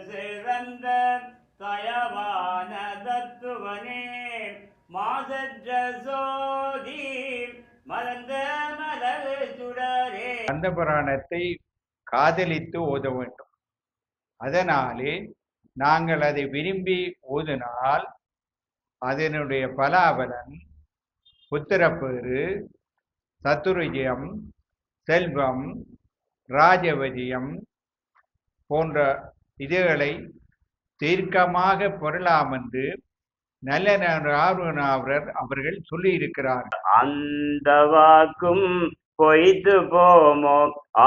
சிறந்த தயவான தத்துவனே மாசற்ற சோதி மலர்ந்த மலர் சுடரே. கந்த புராணத்தை காதலித்து ஓத வேண்டும். அதனாலே நாங்கள் அதை விரும்பி ஓதினால் அதனுடைய பலாபலன் புத்திரப்பேறு, சத்துருஜயம், செல்வம், ராஜவஜயம் போன்ற இதுகளை தீர்க்கமாக பெறலாம் என்று நல்லவர் அவர்கள் சொல்லி இருக்கிறார்கள். அந்த வாக்கும் பொய்த்து போமோ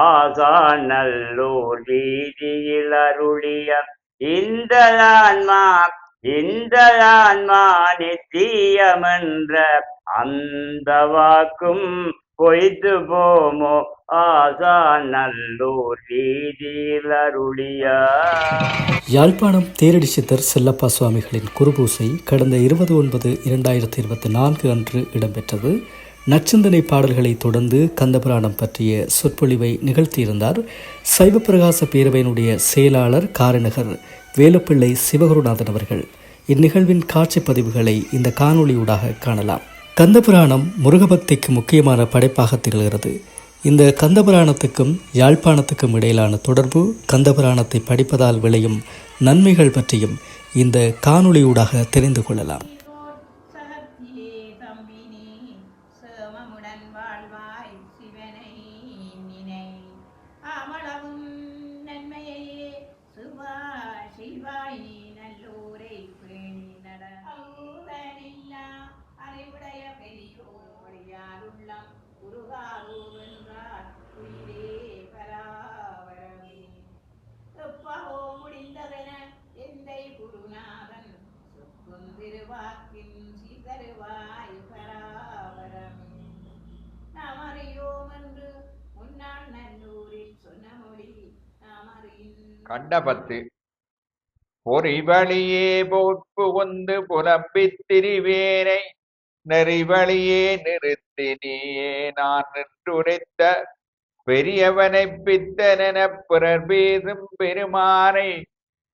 ஆசா நல்லூர் வீதியில் அருளிய இந்த ஆன்மா நித்தியமென்ற அந்த வாக்கும் பொய்த்து போமோ ஆசா நல்லூர் வீதியில் அருளிய. யாழ்ப்பாணம் தேரடி சித்தர் செல்லப்பா சுவாமிகளின் குருபூசை கடந்த 20/9/2024 அன்று இடம்பெற்றது. நற்சிந்தனை பாடல்களை தொடர்ந்து கந்தபுராணம் பற்றிய சொற்பொழிவை நிகழ்த்தியிருந்தார் சைவப்பிரகாச பேரவையினுடைய செயலாளர் காரைநகர் வேலுப்பிள்ளை சிவகுருநாதன் அவர்கள். இந்நிகழ்வின் காட்சி பதிவுகளை இந்த காணொளியூடாக காணலாம். கந்தபுராணம் முருகபக்திக்கு முக்கியமான படைப்பாக திகழ்கிறது. இந்த கந்தபுராணத்துக்கும் யாழ்ப்பாணத்துக்கும் இடையிலான தொடர்பு, கந்தபுராணத்தை படிப்பதால் விளையும் நன்மைகள் பற்றியும் இந்த காணொளியூடாக தெரிந்து கொள்ளலாம். கண்டபத்து பொறிவழியே புகுந்து புலம்பித் திரிவேனை நெறிவழியே நிறுத்தினியே நான் நின்றுரைத்த பெரியவனை பித்தனென பிறர் பேசும் பெருமானை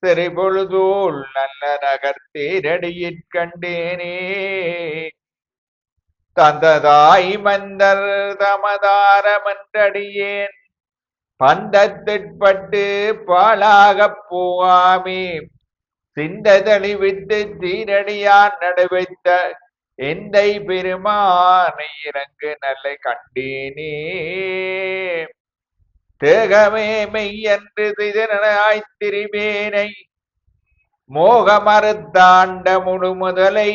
சிறுபொழுதோள் நல்ல நகர்த்தேரடியிற் கண்டேனே. தந்ததாய் மந்தர் தமதாரமன்றடியேன் பந்தத்திற்பட்டு பாலாகப் போகாமே சிந்ததளிவித்து தீரடியான் நடுவைத்த எந்தை பெருமானை இறங்கு நல்ல கண்டேனே. தேகமே மெய்யன்று திதனாய்த்திரிவேனை மோகமறுத்தாண்ட முழுமுதலை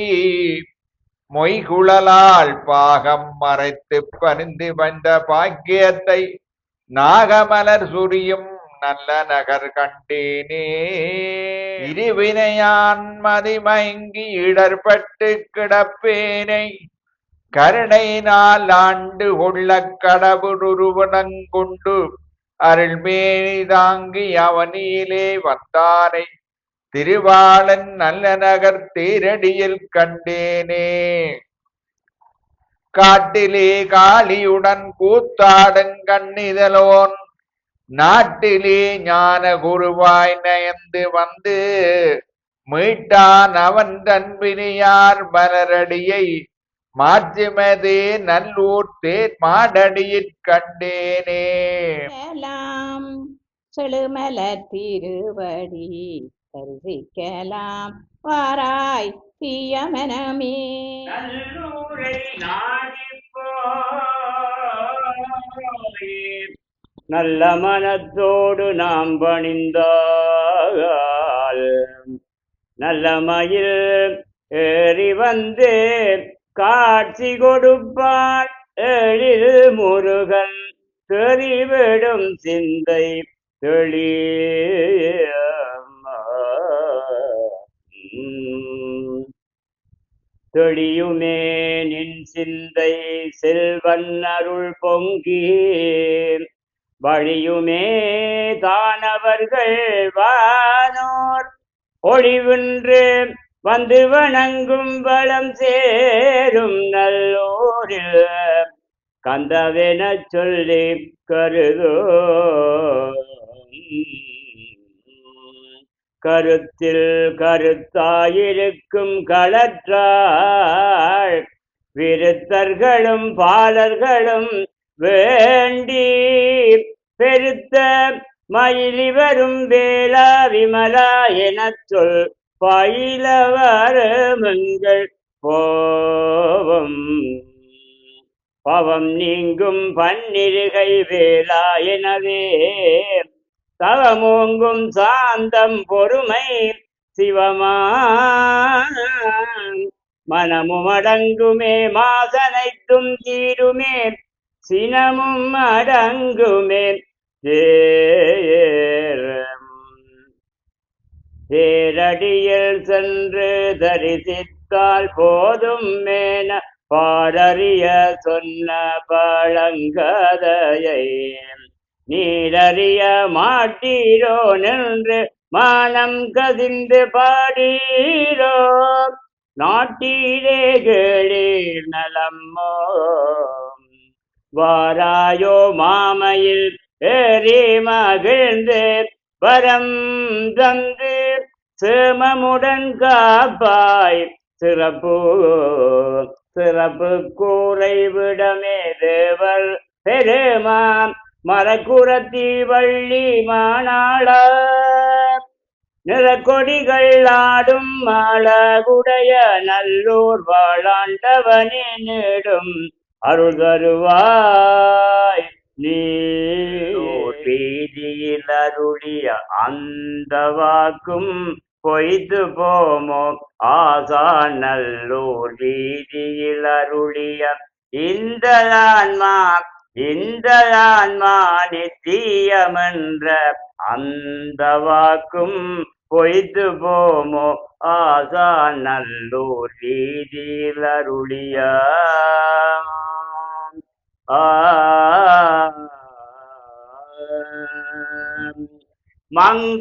மொய்குழலால் பாகம் மறைத்து பணிந்து வந்த பாக்கியத்தை நாகமலர் சுரியும் நல்ல நகர் கண்டேனே. இருவினையான் மதிமயங்கி இடர்பட்டு கிடப்பேனை கருணையினால் ஆண்டு கொள்ள கடவுளுருவனங்கொண்டு அருள்மேனி தாங்கி அவனியிலே வந்தானை திருவாளன் நல்ல நகர் தேரடியில் கண்டேனே. காட்டிலே காளியுடன் கூத்தாடும் கண்ணிதலோன் நாட்டிலே ஞான குருவாய் நயந்து வந்து மீட்டான் அவன் தன்பினியார் மலரடியை மாற்றிமதே நல்லூர் தேர் மாடடியிற் கண்டேனே. செழுமலர் திருவடி தரிசிக்கலாம் வாராய் தீயமனமே. நல்லூரை நாடிப்போ நல்ல மனத்தோடு நாம் பணிந்தால் நல்ல மயில் ஏறி வந்து காட்சி கொடுப்பான் எழில் முருகன் தெரிவிடும் சிந்தை தெளியுமே நின் சிந்தை செல்வன் அருள் பொங்கி வழியுமே தானவர்கள் வானோர் ஒளிவின்று வந்து வணங்கும் வளம் சேரும் நல்லோரில் கந்தவென சொல்லி கருதோ. கருத்தில் கருத்தாயிருக்கும் களற்றாள் விருத்தர்களும் பாலர்களும் வேண்டி பெருத்த மயிலி வரும் வேளா விமலா எனச் சொல் பயிலவரமங்கள் போவம் பவம் நீங்கும் பன்னிருகை வேளா எனவே தவமோங்கும் சாந்தம் பொறுமை சிவமா மனமும் அடங்குமே மாசனைத்தும் தீருமே சினமும் அடங்குமே தேரடியில் சென்று தரிசித்தால் போதும் மேன பாடறிய சொன்ன பழங்கதையை நீரறிய மாட்டீரோ நின்று மானம் கதிந்து பாடீரோ நாட்டீரே கேளீர் நலம்மோ வாராயோ மாமையில் ஏறி மகிழ்ந்து வரம் தந்து சேமமுடன் காப்பாய் சிறப்பு சிறப்பு கூரை விடமே தேவர் பெருமா மரக்குரத்தி வள்ளி மானாள நிறக்கொடிகள் ஆடும் அழகுடைய நல்லூர் வாழாண்டவனே நேடும் அருள் தருவாய் நீ வீதியில் அருளிய அந்த வாக்கும் பொய்து போமோ ஆசா நல்லூர் வீதியில் அருளிய இந்த ஆன்மா நித்தியமென்ற அந்த வாக்கும் பொய்து போமோ ஆசா நல்லூர் வீதியில் அருளிய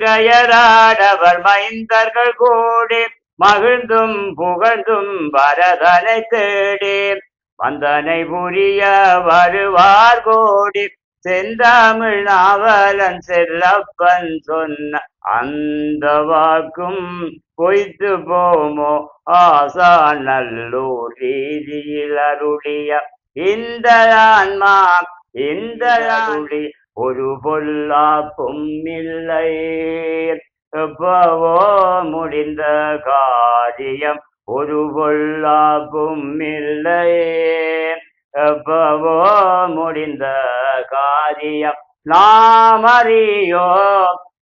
மங்கையராடவர் மைந்தர்கள் கூடி மகிழ்ந்தும் புகழ்ந்தும் வரதனை தேடி வந்தனை புரிய வருவார் கோடி செந்தாமிழ் நாவலன் செல்லப்பன் சொன்ன அந்த வாக்கும் பொய்த்து போமோ ஆசா நல்லூர் வீதியில் அருளிய இந்த ஆன்மா இந்த அருளி ஒரு பொல்லாப்பும் இல்லை எப்பவோ முடிந்த காரியம் ஒரு பொல்லாப்பும் இல்லை எப்பவோ முடிந்த காரியம் நாம் அறியோ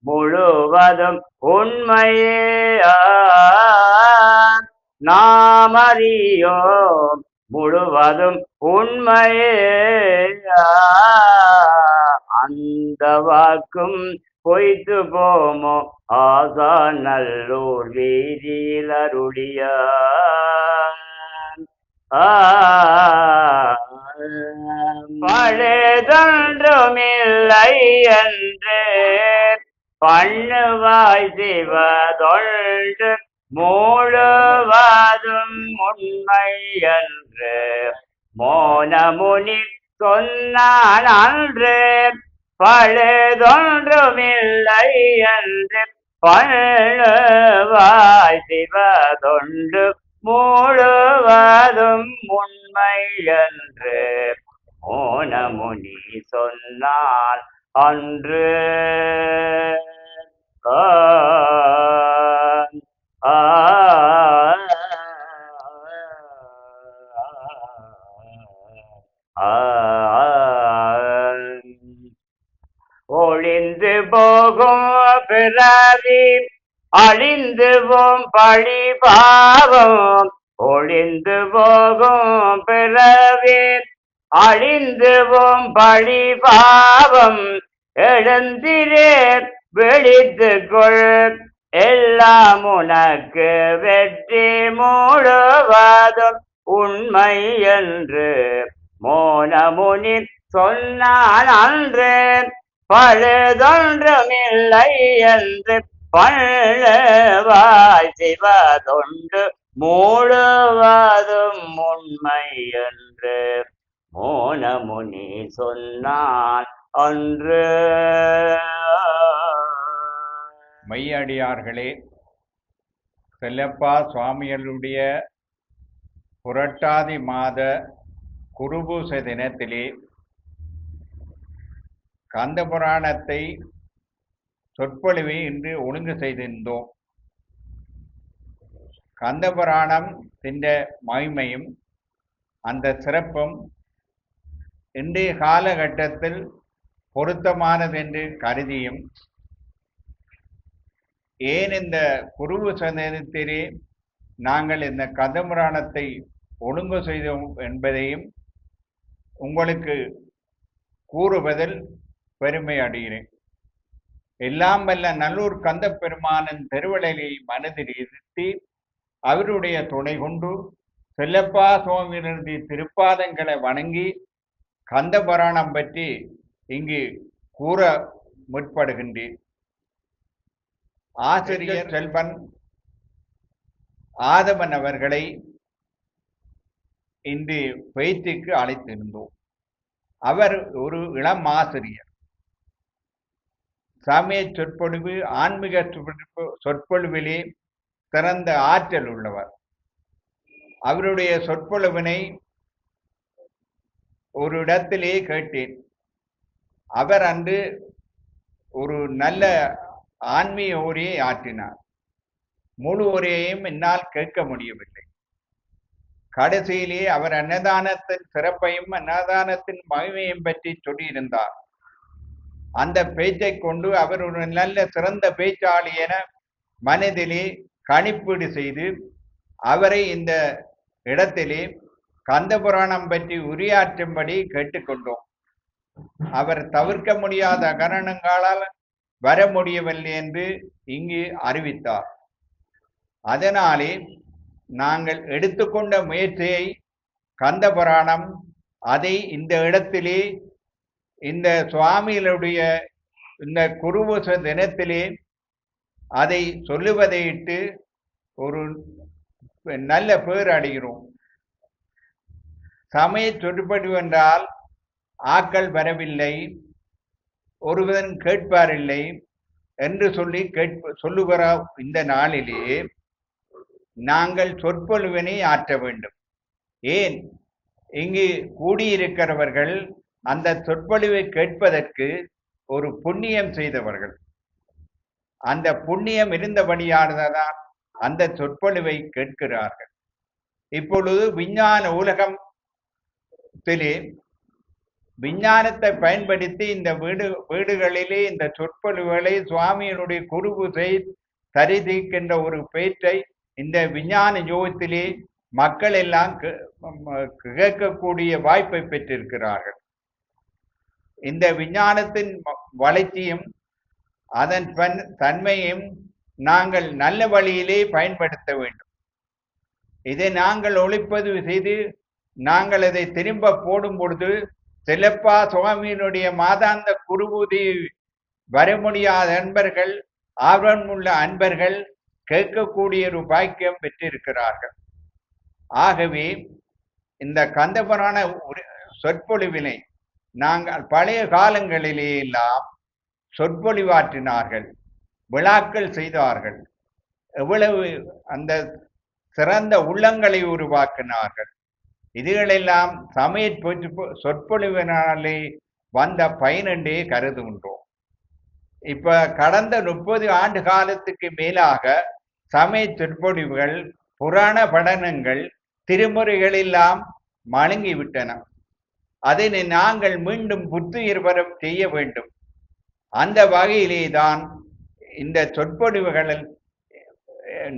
முழுவதும் உண்மையே நாம் அறியோ முழுவதும் உண்மையே அந்த வாக்கும் பொய்த்து போமோ ஆசா நல்லூர் வீதியில் அருளிய பழுதொன்றுமில்லை என்று பண்ணுவாய் சிவதொன்று முழுவதும் உண்மை என்று மோனமுனி சொன்னான் அன்று பழுதொன்றுமில்லை என்று பண்ணுவாய் சிவதொன்று முழுவதும் உண்மை என்று மோனமுனி சொன்னான் அன்று ஒளிந்து போகும் பிறவி அழிந்து போம் பழி பாவம் ஒளிந்து போகும் பிறவி அழிந்து போம் பழி பாவம் எழுந்திரே விழித்து கொள் எல்லாம் உனக்கு வெற்றி முழுவதும் உண்மை என்று மோனமுனி சொன்னான் அன்று பழுதொன்றுமில்லை என்று பழுவாய் சிவதொன்று முழுவதும் உண்மை என்று மோனமுனி சொன்னான் அன்று மெய்யடியார்களே, செல்லப்பா சுவாமிகளுடைய புரட்டாதி மாத குருபூச தினத்திலே கந்த புராணத்தை சொற்பொழிவை இன்று ஒழுங்கு செய்திருந்தோம். கந்த புராணம் தின்ற மகிமையும் அந்த சிறப்பும் இன்றைய காலகட்டத்தில் பொருத்தமானது என்று கருதியும், ஏன் இந்த குருபூச தினத்திலே நாங்கள் இந்த கந்த புராணத்தை ஒழுங்கு செய்தோம் என்பதையும் உங்களுக்கு கூறுவதில் பெருமை அடைகிறேன். எல்லாம் வல்ல நல்லூர் கந்த பெருமானின் திருவிழையை மனதில் இருத்தி அவருடைய துணை கொண்டு செல்லப்பா சுவாமியினருடைய திருப்பாதங்களை வணங்கி கந்த புராணம் பற்றி இங்கு கூற முற்படுகின்றேன். ஆசிரியர் செல்வன் ஆதவன் அவர்களை இன்று பேச்சுக்கு அழைத்திருந்தோம். அவர் ஒரு இளம் ஆசிரியர். சமய சொற்பொழிவு, ஆன்மீக சொற்பொழிவிலே சிறந்த ஆற்றல் உள்ளவர். அவருடைய சொற்பொழிவினை ஒரு இடத்திலே கேட்டேன். அவர் அன்று ஒரு நல்ல ஆன்மீக உரையை ஆற்றினார். முழு உரையையும் என்னால் கேட்க முடியவில்லை. கடைசியிலே அவர் அன்னதானத்தின் சிறப்பையும் அன்னதானத்தின் மகிமையும் பற்றி சொல்லியிருந்தார். அந்த பேச்சை கொண்டு அவர் ஒரு நல்ல சிறந்த பேச்சாளி என மனதிலே கணிப்பீடு செய்து அவரை இந்த இடத்திலே கந்த புராணம் பற்றி உரையாற்றும்படி கேட்டுக்கொண்டோம். அவர் தவிர்க்க முடியாத காரணங்களால் வர முடியவில்லை என்று இங்கு அறிவித்தார். அதனாலே நாங்கள் எடுத்துக்கொண்ட முயற்சியை கந்த புராணம் அதை இந்த இடத்திலே இந்த சுவாமிகளுடைய இந்த குருபூச தினத்திலே அதை சொல்லுவதையிட்டு ஒரு நல்ல பேர் அடைகிறோம். சமய சொற்பொழிவு என்றால் ஆக்கள் வரவில்லை, ஒருவன் கேட்பாரில்லை என்று சொல்லி சொல்லுகிற இந்த நாளிலே நாங்கள் சொற்பொழிவினை ஆற்ற வேண்டும். ஏன், இங்கு கூடியிருக்கிறவர்கள் அந்த சொற்பொழிவை கேட்பதற்கு ஒரு புண்ணியம் செய்தவர்கள். அந்த புண்ணியம் இருந்தபடியானதான் அந்த சொற்பொழிவை கேட்கிறார்கள். இப்பொழுது விஞ்ஞான உலகத்திலே விஞ்ஞானத்தை பயன்படுத்தி இந்த வீடுகளிலே இந்த சொற்பொழிவுகளை சுவாமியினுடைய குருபூசை தரிதிக்கின்ற ஒரு பேச்சை இந்த விஞ்ஞான யோகத்திலே மக்கள் எல்லாம் கேட்கக்கூடிய வாய்ப்பை பெற்றிருக்கிறார்கள். இந்த விஞ்ஞானத்தின் வளர்ச்சியும் அதன் தன்மையும் நாங்கள் நல்ல வழியிலே பயன்படுத்த வேண்டும். இதை நாங்கள் ஒளிப்பதிவு செய்து நாங்கள் அதை திரும்ப போடும் பொழுது செல்லப்பா சுவாமியினுடைய மாதாந்த குருபூதி வர முடியாத அன்பர்கள், ஆர்வம் உள்ள அன்பர்கள் கேட்கக்கூடிய ஒரு பாக்கியம் பெற்றிருக்கிறார்கள். ஆகவே இந்த கந்தபுராண சொற்பொழிவினை நாங்கள் பழைய காலங்களிலே எல்லாம் சொற்பொழிவாற்றினார்கள், விழாக்கள் செய்தார்கள், எவ்வளவு அந்த சிறந்த உள்ளங்களை உருவாக்கினார்கள். இதுகளெல்லாம் சமய சொற்பொழிவினாலே வந்த பயனென்றே கருதுகின்றோம். இப்ப கடந்த 30 ஆண்டு காலத்துக்கு மேலாக சமய சொற்பொழிவுகள், புராண படனங்கள், திருமுறைகள் எல்லாம் மழுங்கிவிட்டன. அதனை நாங்கள் மீண்டும் புத்துயிர் பெற செய்ய வேண்டும். அந்த வகையிலே தான் இந்த சொற்பொழிவுகளில்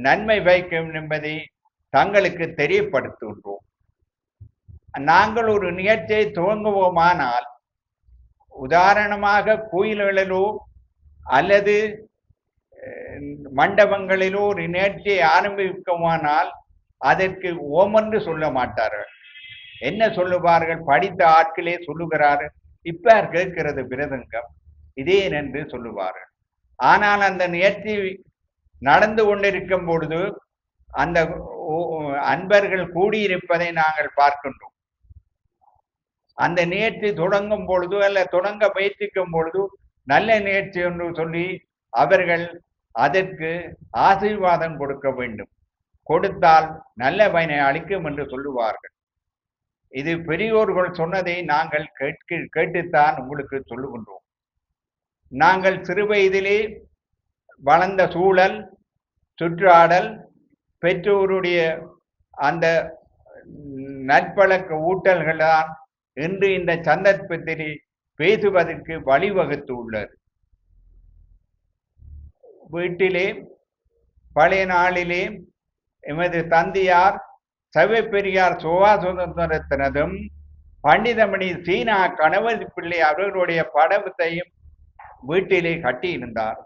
நன்மை வைக்கும் என்பதை தங்களுக்கு தெரியப்படுத்துகின்றோம். நாங்கள் ஒரு நிகழ்ச்சியை துவங்குவோமானால், உதாரணமாக கோயில்களிலோ அல்லது மண்டபங்களிலோ ஒரு நிகழ்ச்சியை ஆரம்பிக்குமானால் அதற்கு ஓமென்று சொல்ல மாட்டார்கள். என்ன சொல்லுவார்கள்? படித்த ஆட்களே சொல்லுகிறார்கள், இப்ப கேட்கிறது பிரதங்கம் இதே என்று சொல்லுவார்கள். ஆனால் அந்த நிகழ்ச்சி நடந்து கொண்டிருக்கும் பொழுது அந்த அன்பர்கள் கூடியிருப்பதை நாங்கள் பார்க்கின்றோம். அந்த நிகழ்ச்சி தொடங்கும் பொழுது அல்ல தொடங்க முயற்சிக்கும் பொழுது நல்ல நிகழ்ச்சி என்று சொல்லி அவர்கள் அதற்கு ஆசீர்வாதம் கொடுக்க வேண்டும். கொடுத்தால் நல்ல பயனை அளிக்கும் என்று சொல்லுவார்கள். இது பெரியோர்கள் சொன்னதை நாங்கள் கேட்டுத்தான் உங்களுக்கு சொல்லுகின்றோம். நாங்கள் சிறு வயதிலே வளர்ந்த சூழல், சுற்றாடல், பெற்றோருடைய அந்த நற்பழக்க ஊட்டல்கள் தான் இன்று இந்த சந்தர்ப்பத்திலே பேசுவதற்கு வழிவகுத்து உள்ளது. வீட்டிலே பழைய நாளிலே எமது தந்தையார் சைவப்பெரியார் சுபாசுந்தரத்தினதும் பண்டிதமணி சீனா கணவதி பிள்ளை அவர்களுடைய படத்தையும் வீட்டிலே கட்டியிருந்தார்.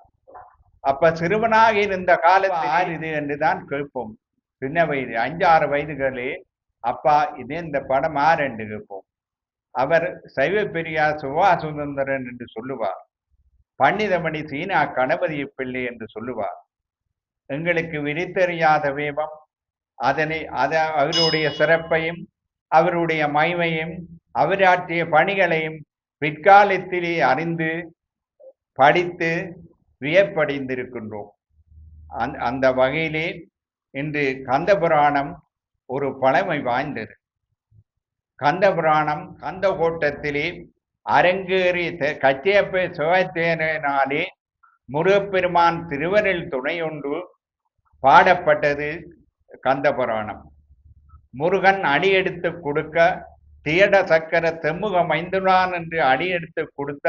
அப்ப சிறுவனாக இருந்த காலத்தில் இது என்றுதான் கேட்போம். சின்ன வயது 5-6 வயதுகளே அப்பா இது இந்த படம் ஆறு என்று கேட்போம். அவர் சைவப்பெரியார் சுபாசுந்தரன் என்று சொல்லுவார், பண்டிதமணி சீனா கணபதி பிள்ளை என்று சொல்லுவார். எங்களுக்கு விரித்தறியாத வேவம் அவருடைய சிறப்பையும் அவருடைய மகிமையும் அவராற்றிய பணிகளையும் பிற்காலத்திலே அறிந்து படித்து வியப்படைந்திருக்கின்றோம். அந்த வகையிலே இன்று கந்தபுராணம் ஒரு பழமை வாய்ந்தது. கந்தபுராணம் கந்தகோட்டத்திலே அரங்கேறி கச்சியப்ப சிவத்தேனாலே முருகப்பெருமான் திருவருள் துணையொன்று பாடப்பட்டது கந்தபுராணம். முருகன் அடியெடுத்து கொடுக்க தியட சக்கர தெம்முக மைந்துனான் என்று அடியெடுத்து கொடுத்த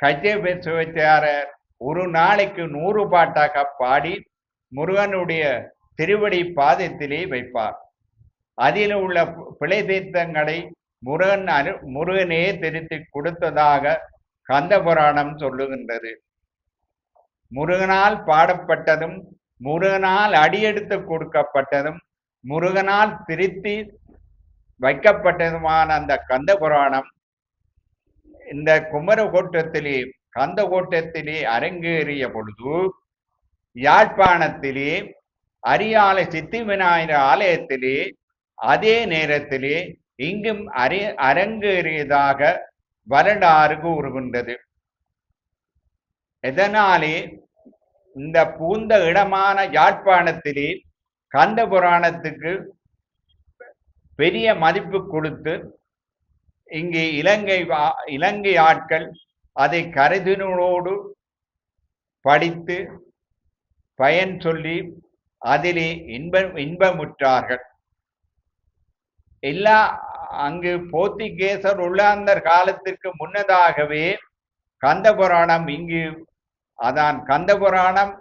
கச்சியப்ப சிவத்தியாரர் ஒரு நாளைக்கு 100 பாட்டாக பாடி முருகனுடைய திருவடி பாதத்திலே வைப்பார். அதில் உள்ள பிழை தீர்த்தங்களை முருகனே திருத்தி கொடுத்ததாக கந்தபுராணம் சொல்லுகின்றது. முருகனால் பாடப்பட்டதும் முருகனால் அடியெடுத்து கொடுக்கப்பட்டதும் முருகனால் திருத்தி வைக்கப்பட்டதுமான அந்த கந்தபுராணம் இந்த குமரகோட்டத்திலே கந்தகோட்டத்திலே அரங்கேறிய பொழுது யாழ்ப்பாணத்திலே அரியாலை சித்தி விநாயகர் ஆலயத்திலே அதே நேரத்திலே இங்கும் அரங்கேறியதாக வரலாறு கூறுகின்றது. எதனாலே இந்த பூந்த இடமான யாழ்ப்பாணத்திலே கந்தபுராணத்துக்கு பெரிய மதிப்பு கொடுத்து இங்கே இலங்கை ஆட்கள் அதை கருதினோடு படித்து பயன் சொல்லி அதிலே இன்பமுற்றார்கள். அங்கு போர்த்துகேசர் உள்ளாந்தர் காலத்திற்கு முன்னதாகவே கந்தபுராணம் கந்தபுராணம்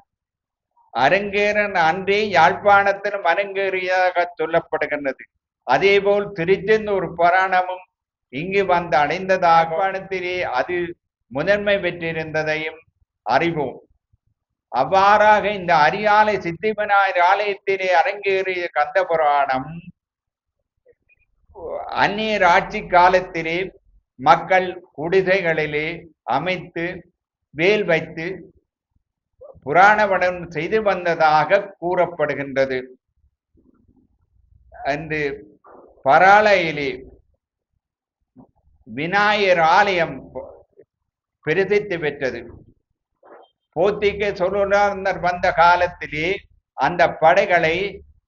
அரங்கேறன் அன்றே யாழ்ப்பாணத்திலும் அரங்கேறியதாக சொல்லப்படுகின்றது. அதேபோல் திருச்செந்தூர் புராணமும் இங்கு வந்து அடைந்ததாக யாழ்ப்பாணத்திலே அது முதன்மை பெற்றிருந்ததையும் அறிவோம். அவ்வாறாக இந்த அரியாலை சித்தி விநாயகர் ஆலயத்திலே அரங்கேறிய கந்தபுராணம் அந்நியர் ஆட்சி காலத்திலே மக்கள் குடிசைகளிலே அமைத்து வேல் வைத்து புராணவனம் செய்து வந்ததாக கூறப்படுகின்றது. அன்று பராளையிலே விநாயகர் ஆலயம் பிரசித்தி பெற்றது. போர்த்துகேசர் வந்த காலத்திலே அந்த படைகளை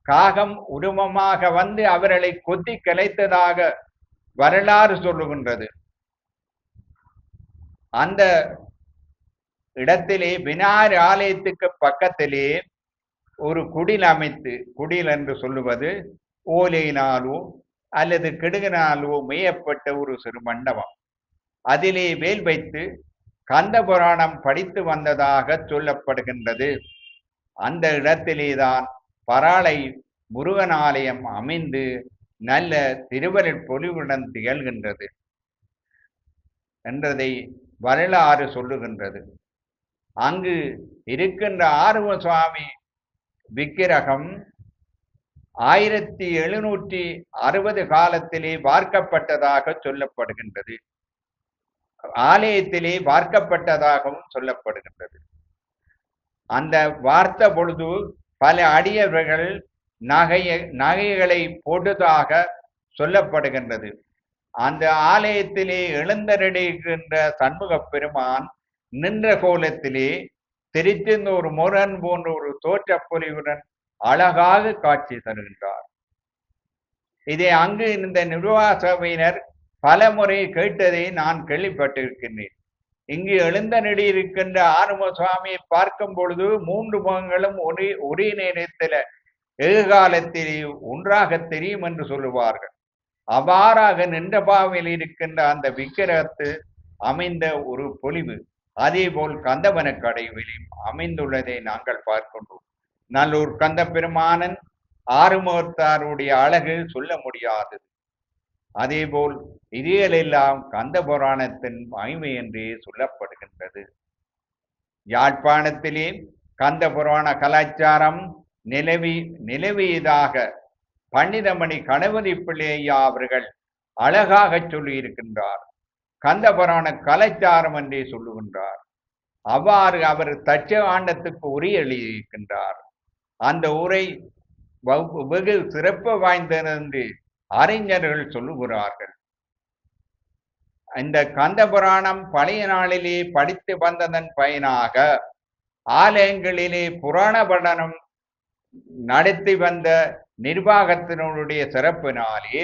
காகம் உருவமாக வந்து அவர்களை கொத்தி கலைத்ததாக வரலாறு சொல்லுகின்றது. அந்த இடத்திலே விநாயகர் ஆலயத்துக்கு பக்கத்திலே ஒரு குடில் அமைத்து, குடில் என்று சொல்லுவது ஓலையினாலோ அல்லது கிடுகினாலோ மேயப்பட்ட ஒரு சிறு மண்டபம், அதிலே வேல் வைத்து கந்தபுராணம் படித்து வந்ததாக சொல்லப்படுகின்றது. அந்த இடத்திலேதான் பராளை முருகன் ஆலயம் அமைந்து நல்ல திருவருட் பொலிவுடன் திகழ்கின்றது என்றதை வரலாறு சொல்லுகின்றது. அங்கு இருக்கின்ற ஆறுவ சுவாமி விக்கிரகம் 1760 காலத்திலே வார்க்கப்பட்டதாக சொல்லப்படுகின்றது. ஆலயத்திலே வார்க்கப்பட்டதாகவும் சொல்லப்படுகின்றது. அந்த வார்த்த பொழுது பல அடியவர்கள் நகைகளை போட்டதாக சொல்லப்படுகின்றது. அந்த ஆலயத்திலே எழுந்தருளுகின்ற சண்முக பெருமான் நின்ற கோலத்திலே திருச்செந்தூர் முருகன் போன்ற ஒரு தோற்றப்பொலிவுடன் அழகாக காட்சி தருகின்றார். இதை அங்கு இருந்த நிர்வாக சபையினர் பல முறை கேட்டதை நான் கேள்விப்பட்டிருக்கின்றேன். இங்கு எழுந்தருளி இருக்கின்ற ஆறுமுக சுவாமியை பார்க்கும் பொழுது 3 முகங்களும் ஒரே நேரத்தில் எதிர்காலத்தில் ஒன்றாக தெரியும் என்று சொல்லுவார்கள். அவ்வாறாக நின்ற பாவையில் இருக்கின்ற அந்த விக்கிரகத்து அமைந்த ஒரு பொலிவு அதே போல் கந்தவன கடைவிலும் அமைந்துள்ளதை நாங்கள் பார்க்கின்றோம். நல்லூர் கந்த பெருமானன் ஆறுமுகத்தாருடைய அழகு சொல்ல முடியாதது. அதேபோல் இதுகளெல்லாம் கந்த புராணத்தின் மகிமை என்றே சொல்லப்படுகின்றது. யாழ்ப்பாணத்திலே கந்த புராண கலாச்சாரம் நிலவியதாக பண்டிதமணி கணபதி பிள்ளையா அவர்கள் அழகாக சொல்லி இருக்கின்றார். கந்த புராண கலாச்சாரம் என்றே சொல்லுகின்றார். அவ்வாறு அவர் தட்ச ஆண்டத்துக்கு உரை எழுதியிருக்கின்றார். அந்த உரை வெகு சிறப்பு வாய்ந்தது அறிஞர்கள் சொல்லுகிறார்கள். இந்த கந்த புராணம் பழைய நாளிலே படித்து வந்ததன் பயனாக ஆலயங்களிலே புராண படனம் நடத்தி வந்த நிர்வாகத்தினுடைய சிறப்பினாலே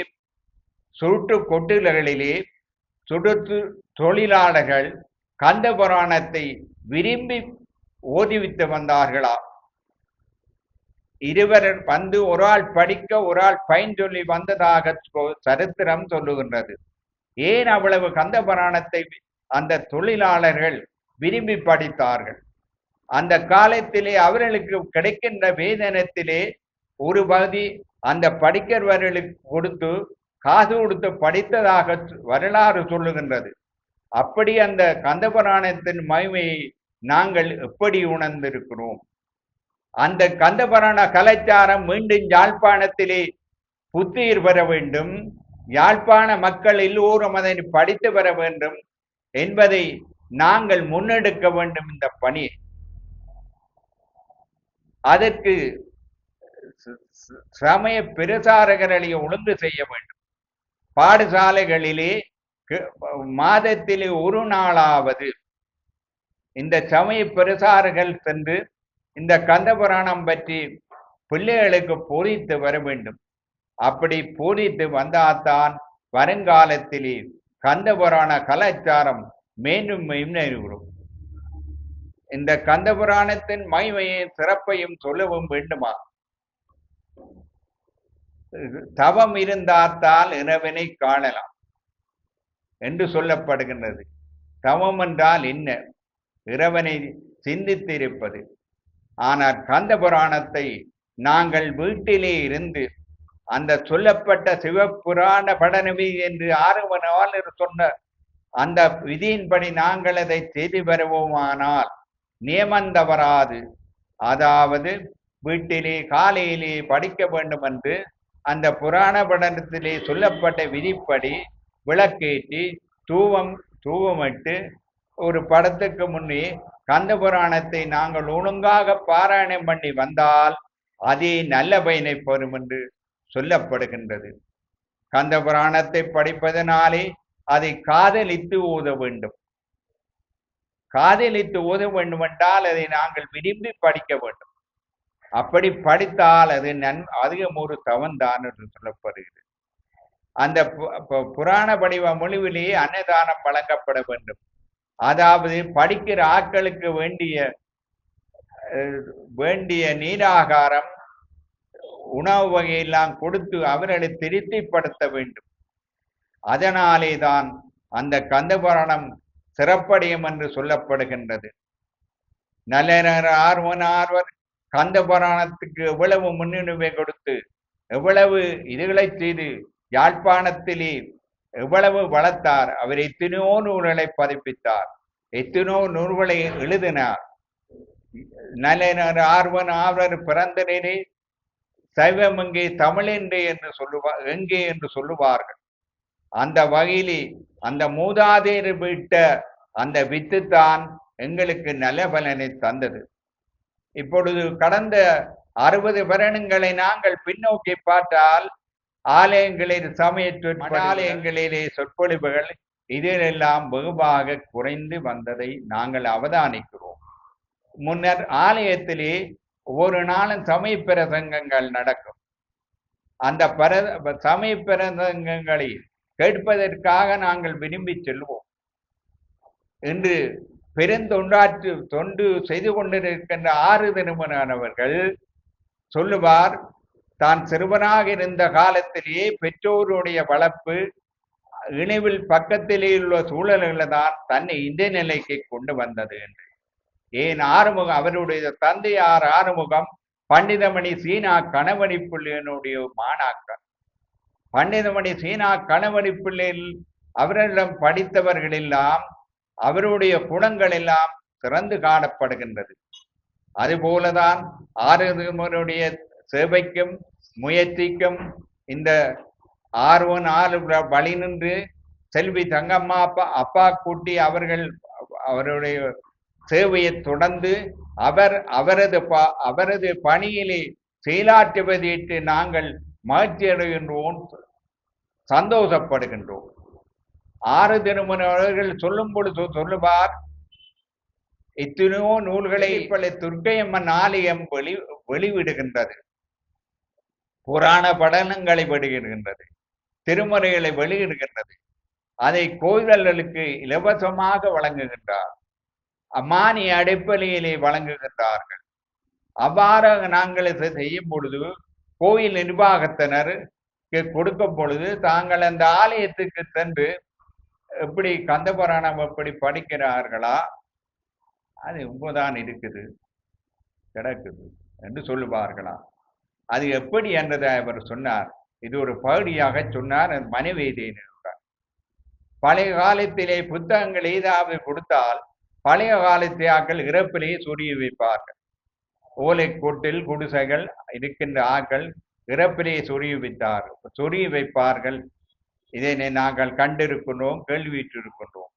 சுருட்டு கொட்டுகளிலே சுடுத்து தொழிலாளர்கள் கந்த புராணத்தை விரும்பி ஓதிவித்து வந்தார்களா. இருவர் வந்து ஒரு ஆள் படிக்க ஒரு ஆள் பயன் சொல்லி வந்ததாக சரித்திரம் சொல்லுகின்றது. ஏன் அவ்வளவு கந்த புராணத்தை அந்த தொழிலாளர்கள் விரும்பி படித்தார்கள்? அந்த காலத்திலே அவர்களுக்கு கிடைக்கின்ற வேதனத்திலே ஒரு பகுதி அந்த படிக்கிறவர்களுக்கு கொடுத்து காசு கொடுத்து படித்ததாக வரலாறு சொல்லுகின்றது. அப்படி அந்த கந்த புராணத்தின் மகிமையை நாங்கள் எப்படி உணர்ந்திருக்கிறோம்? அந்த கந்த புராண கலாச்சாரம் மீண்டும் யாழ்ப்பாணத்திலே புத்துயிர் பெற வேண்டும். யாழ்ப்பாண மக்கள் எல்லோரும் அதை படித்து வர வேண்டும் என்பதை நாங்கள் முன்னெடுக்க வேண்டும். இந்த பணி அதற்கு சமய பிரசாரகளை ஒழுங்கு செய்ய வேண்டும். பாடசாலைகளிலே மாதத்திலே ஒரு நாளாவது இந்த சமய பிரசாரங்கள் சென்று இந்த கந்த புராணம் பற்றி பிள்ளைகளுக்கு போதித்து வர வேண்டும். அப்படி போதித்து வந்தால்தான் வருங்காலத்திலே கந்த புராண கலாச்சாரம் மேலும் முன்னேறும். இந்த கந்த புராணத்தின் மகிமையும் சிறப்பையும் சொல்லவும் வேண்டுமா? தவம் இருந்தால் இறைவனை காணலாம் என்று சொல்லப்படுகின்றது. தவம் என்றால் என்ன? இறைவனை சிந்தித்திருப்பது. ஆனால் கந்த புராணத்தை நாங்கள் வீட்டிலே இருந்து அந்த சொல்லப்பட்ட சிவபுராண படனவி என்று ஆறுவனால் சொன்ன அந்த விதியின்படி நாங்கள் அதை செய்து வருவோமானால் நியமம் தவறாது. அதாவது வீட்டிலே காலையிலே படிக்க வேண்டும் என்று அந்த புராண படனத்திலே சொல்லப்பட்ட விதிப்படி விளக்கேற்றி தூவமிட்டு ஒரு படத்துக்கு முன்னே கந்த புராணத்தை நாங்கள் ஒழுங்காக பாராயணம் பண்ணி வந்தால் அதே நல்ல பயனை பெறும் என்று சொல்லப்படுகின்றது. கந்த புராணத்தை படிப்பதனாலே அதை காதலித்து ஓத வேண்டும். காதலித்து ஓத வேண்டும் என்றால் அதை நாங்கள் விரும்பி படிக்க வேண்டும். அப்படி படித்தால் அது அதிகம் ஒரு தவந்தான் என்று சொல்லப்படுகிறது. அந்த புராண படிவ மொழிவிலேயே அன்னதானம் வழங்கப்பட வேண்டும். அதாவது படிக்கிற ஆட்களுக்கு வேண்டிய நீராகாரம் உணவு வகையெல்லாம் கொடுத்து அவர்களை திருப்திப்படுத்த வேண்டும். அதனாலே தான் அந்த கந்த புராணம் சிறப்படையும் என்று சொல்லப்படுகின்றது. நல்ல ஆர்வனார்வர் கந்த புராணத்துக்கு எவ்வளவு முன்னுரிமை கொடுத்து எவ்வளவு இதுகளை செய்து யாழ்ப்பாணத்திலே எவ்வளவு வளர்த்தார். அவர் எத்தனையோ நூல்களை பதிப்பித்தார், எத்தனையோ நூல்களை எழுதினார். நல்ல ஆர்வனார்வர் பிறந்தனரே சைவம் எங்கே தமிழ் எங்கே என்று சொல்லுவார்கள். அந்த வகையிலே அந்த மூதாதையர் விட்ட அந்த வித்துத்தான் எங்களுக்கு நல்ல பலனை தந்தது. இப்பொழுது கடந்த 60 வருடங்களை நாங்கள் பின்னோக்கி பார்த்தால் ஆலயங்களில் ஆலயங்களிலே சொற்பொழிவுகள் இதிலெல்லாம் வெகுவாக குறைந்து வந்ததை நாங்கள் அவதானிக்கிறோம். முன்னர் ஆலயத்திலே ஒவ்வொரு நாளும் சமய பிரசங்கங்கள் நடக்கும். அந்த சமய பிரசங்கங்களை கேட்பதற்காக நாங்கள் விரும்பி செல்வோம். இன்று தொண்டு செய்து கொண்டிருக்கின்ற 6 திருமணானவர்கள் சொல்லுவார், தான் சிறுவனாக இருந்த காலத்திலேயே பெற்றோருடைய வளர்ப்பு இணைவில் பக்கத்திலே உள்ள சூழல்கள் தான் தன்னை இந்த நிலைக்கு கொண்டு வந்தது என்று. ஏன் ஆறுமுகம், அவருடைய தந்தையார் ஆறுமுகம் பண்டிதமணி சீனா கணவனி பிள்ளையினுடைய மாணாக்கர். பண்டிதமணி சீனா கணவனி பிள்ளையில் அவரிடம் படித்தவர்கள் எல்லாம் அவருடைய குணங்கள் எல்லாம் சிறந்து காணப்படுகின்றது. அதுபோலதான் ஆறுமுகனுடைய சேவைக்கும் முயற்சிக்கும் இந்த ஆர்வன் வழி நின்று செல்வி தங்கம்மா அப்பா கூட்டி அவருடைய சேவையை தொடர்ந்து அவரது பணியிலே செயலாற்றுவதற்கு நாங்கள் மகிழ்ச்சி அடைகின்றோம், சந்தோஷப்படுகின்றோம். 6 திருமணர்கள் சொல்லும் பொழுது சொல்லுவார், எத்தனையோ நூல்களை துர்க்கையம்மன் ஆலயம் வெளிவிடுகின்றது, புராண படலங்களை வெளியிடுகின்றது, திருமறைகளை வெளியிடுகின்றது. அதை கோயில்களுக்கு இலவசமாக வழங்குகின்றார், அம்மானிய அடிப்படையிலே வழங்குகின்றார்கள். அவ்வாறாக நாங்கள் இதை செய்யும் பொழுது கோயில் நிர்வாகத்தினர் கொடுக்கும் பொழுது தாங்கள் அந்த ஆலயத்துக்கு சென்று எப்படி கந்தபுராணம் எப்படி படிக்கிறார்களா, அது உண்மைதான் இருக்குது கிடக்குது என்று சொல்லுவார்களா. அது எப்படி என்றதை அவர் சொன்னார். இது ஒரு பகுதியாக சொன்னார். மனைவேதியினர் பழைய காலத்திலே புத்தகங்கள் ஏதாவது கொடுத்தால் பழைய காலத்தை ஆக்கள் இறப்பிலேயே சொரிய வைப்பார்கள். ஓலை கூட்டில் குடிசைகள் இருக்கின்ற ஆக்கள் இறப்பிலே சொரிய வைப்பார்கள். இதனை நாங்கள் கண்டிருக்கின்றோம், கேள்வியிட்டிருக்கின்றோம்.